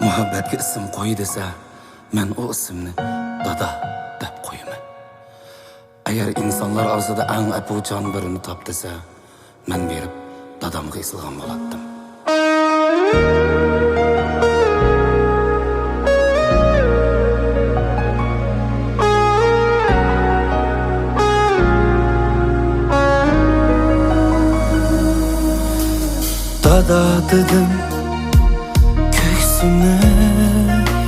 Muhabbatga ism qo'y desa, men o ismni dada deb qo'yaman. Agar insonlar orasida eng apujon birini top desa, men berib dadamga isilgan bo'lardim. Dada dedim, köksüne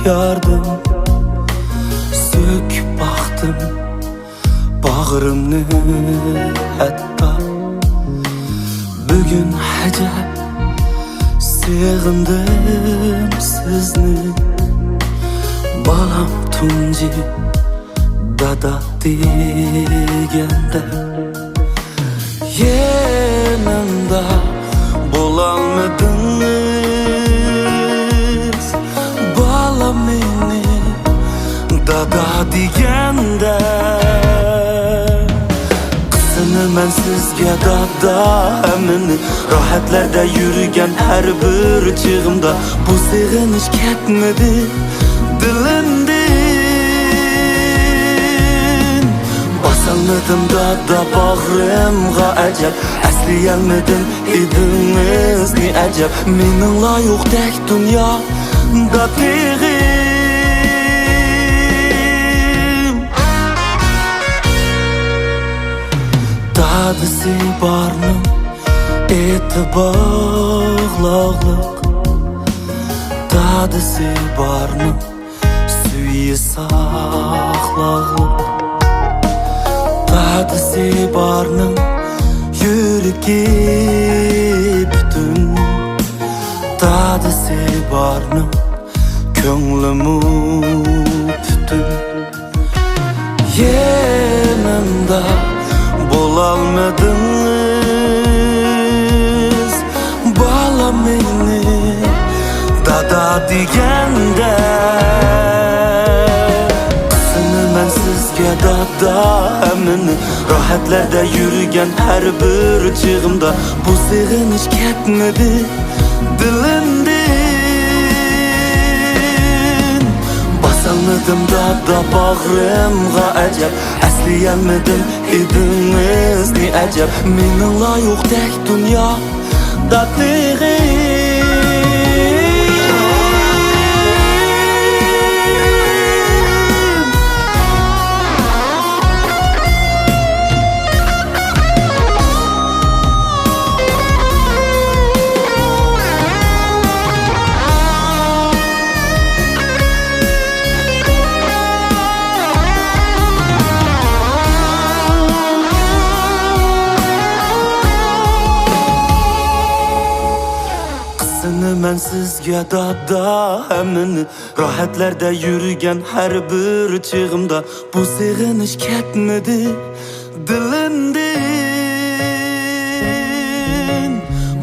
yardım, söküp baktım bağrımni hatta. Bugün hacab sığındım sizni, balam tunji dada degende. Yanımda bolalmadınız balam meni dada degende. Kızını men sizge dada emini, rahatlarda yürügen her bir çığımda bu sığınış ketmedi dilinden. Basalmadım dada bağrımga acep, esleyelmedim idiniz ni acep. Menimla yok tek dünya da tegim. Dadısı barnım eti bağlaqlık, dadısı barnım suyu saqlaqlık, dadısı barnım yürüki bütün, dadısı barnım könglimü bütün. Yanımda bolalmadınız balam meni dada degende. Kızını men sizge dada emini, rahatlarda yürügen her bir çığımda bu sığınış ketmedi dilinden. Basalmadım dada bağrımga acep, esleyelmedim idiniz ni acep. Menimla yok tek dünya da tegim. Men sizge dada emini, rahatlarda yürügen her bir çığımda bu sığınış ketmedi dilinden.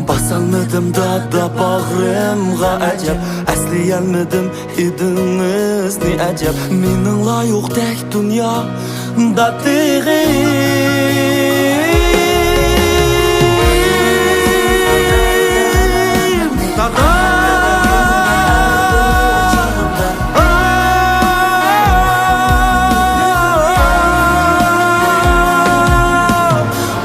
Basalmadım dada bağrımga acep, esleyelmedim idiniz ni acep. Menimla yok tek dünya da tegim.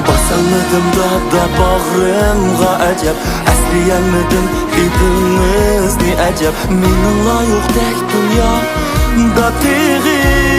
Basalmadım dada bağrımga acep, esleyelmedim idiniz ni acep. Menimla yok tek dünya da tegim.